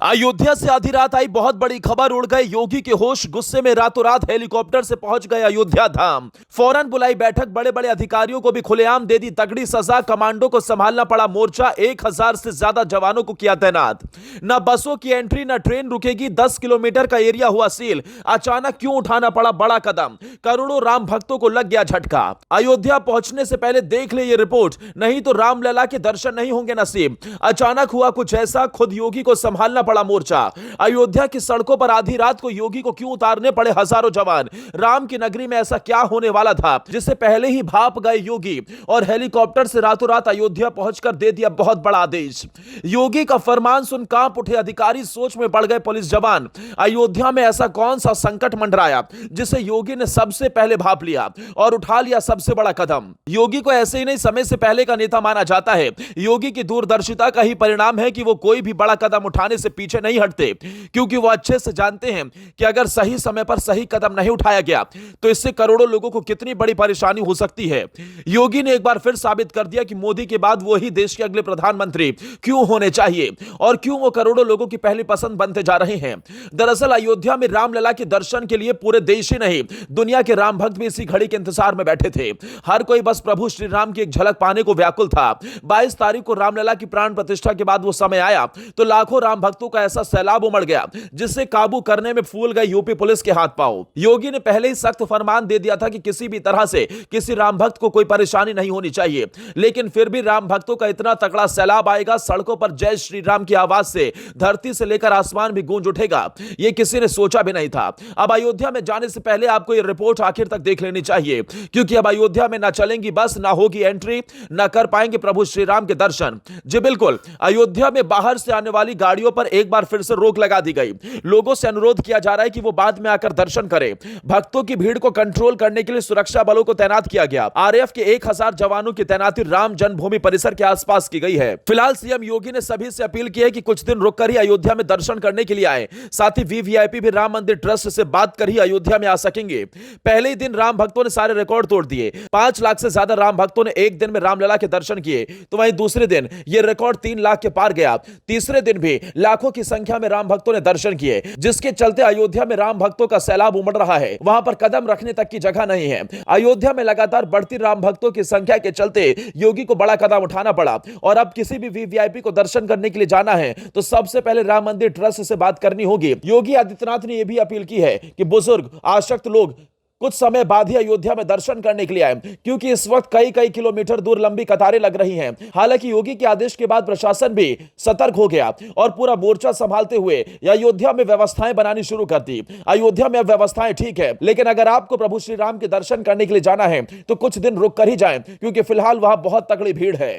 अयोध्या से आधी रात आई बहुत बड़ी खबर। उड़ गए योगी के होश, गुस्से में रातों रात हेलीकॉप्टर से पहुंच गए अयोध्या धाम। फौरन बुलाई बैठक, बड़े बड़े अधिकारियों को भी खुलेआम दे दी तगड़ी सजा। कमांडो को संभालना पड़ा मोर्चा, 1000 से ज्यादा जवानों को किया तैनात। न बसों की एंट्री न ट्रेन रुकेगी, 10 किलोमीटर का एरिया हुआ सील। अचानक क्यों उठाना पड़ा बड़ा कदम, करोड़ों राम भक्तों को लग गया झटका। अयोध्या पहुंचने से पहले देख ले ये रिपोर्ट, नहीं तो रामलला के दर्शन नहीं होंगे नसीब। अचानक हुआ कुछ ऐसा, खुद योगी को संभालना पड़ा मोर्चा। अयोध्या की सड़कों पर आधी रात को योगी को क्यों उतारने पड़े हजारों जवान। राम की नगरी में ऐसा क्या होने वाला था जिससे पहले ही भाप गए योगी, और हेलीकॉप्टर से रातों रात अयोध्या पहुंचकर दे दिया बहुत बड़ा आदेश। योगी का फरमान सुन कांप उठे अधिकारी, सोच में पड़ गए पुलिस जवान। अयोध्या में ऐसा कौन सा संकट मंडराया जिसे योगी ने सबसे पहले भाप लिया और उठा लिया सबसे बड़ा कदम। योगी को ऐसे ही नहीं, समय से पहले का नेता माना जाता है। योगी की दूरदर्शिता का ही परिणाम है कि वो कोई भी बड़ा कदम उठाने से पीछे नहीं हटते, क्योंकि वो अच्छे से जानते हैं कि अगर सही समय पर सही कदम नहीं उठाया गया तो इससे करोड़ों लोगों को कितनी बड़ी परेशानी हो सकती है। योगी ने एक बार फिर साबित कर दिया कि मोदी के बाद वो ही देश के अगले प्रधानमंत्री क्यों होने चाहिए और क्यों वो करोड़ों लोगों की पहली पसंद बनते जा रहे हैं। दरअसल अयोध्या में रामलला के दर्शन के लिए पूरे देश ही नहीं, दुनिया के राम भक्त भी इसी घड़ी के इंतजार में बैठे थे। हर कोई बस प्रभु श्री राम की एक झलक पाने को व्याकुल था। 22 तारीख को रामलला की प्राण प्रतिष्ठा के बाद वो समय आया तो लाखों राम भक्तों का ऐसा सैलाब उमड़ गया जिससे काबू करने में फूल गए यूपी पुलिस के हाथ पांव। योगी ने पहले ही सख्त फरमान दे दिया था कि किसी भी तरह से किसी राम भक्त को कोई परेशानी नहीं होनी चाहिए, लेकिन फिर भी राम भक्तों का इतना तगड़ा सैलाब आएगा, सड़कों पर जय श्री राम की आवाज से धरती से लेकर आसमान भी गूंज उठेगा, यह किसी ने सोचा भी नहीं था। अब अयोध्या में जाने से पहले आपको यह रिपोर्ट आखिर तक देख लेनी चाहिए, क्योंकि अब अयोध्या में ना चलेंगी बस, ना होगी एंट्री, ना कर पाएंगे प्रभु श्री राम के दर्शन। जी बिल्कुल, अयोध्या में बाहर से आने वाली गाड़ियों पर एक बार फिर से रोक लगा दी गई। लोगों से अनुरोध किया जा रहा है कि वो बाद में आकर दर्शन करें। भक्तों की भीड़ को कंट्रोल करने के लिए सुरक्षा बलों को तैनात किया गया। आरएएफ के 1000 जवानों की तैनाती राम जन्मभूमि परिसर के आसपास की गई है। फिलहाल सीएम योगी ने सभी से अपील की है कि कुछ दिन रुककर ही अयोध्या में दर्शन करने के लिए आए। साथ ही वीवीआईपी भी राम मंदिर ट्रस्ट से बात कर ही अयोध्या में आ सकेंगे। पहले ही दिन राम भक्तों ने सारे रिकॉर्ड तोड़ दिए। 5 लाख से ज्यादा राम भक्तों ने एक दिन में रामलला के दर्शन किए, तो वहीं दूसरे दिन यह रिकॉर्ड 3 लाख के पार गया। तीसरे दिन भी लाखों की संख्या में राम भक्तों ने दर्शन किए, जिसके चलते अयोध्या में राम भक्तों का सैलाब उमड़ रहा है। वहां पर कदम रखने तक की जगह नहीं है। अयोध्या में लगातार बढ़ती राम भक्तों की संख्या के चलते योगी को बड़ा कदम उठाना पड़ा, और अब किसी भी वीवीआईपी को दर्शन करने के लिए जाना है तो सबसे पहले राम मंदिर ट्रस्ट से बात करनी होगी। योगी आदित्यनाथ ने यह भी अपील की है कि बुजुर्ग आसक्त लोग कुछ समय बाद ही अयोध्या में दर्शन करने के लिए आए, क्योंकि इस वक्त कई किलोमीटर दूर लंबी कतारें लग रही हैं। हालांकि योगी के आदेश के बाद प्रशासन भी सतर्क हो गया और पूरा मोर्चा संभालते हुए अयोध्या में व्यवस्थाएं बनानी शुरू कर दी। अयोध्या में अब व्यवस्थाएं ठीक है, लेकिन अगर आपको प्रभु श्री राम के दर्शन करने के लिए जाना है तो कुछ दिन रुक कर ही जाएं, क्योंकि फिलहाल वहां बहुत तगड़ी भीड़ है।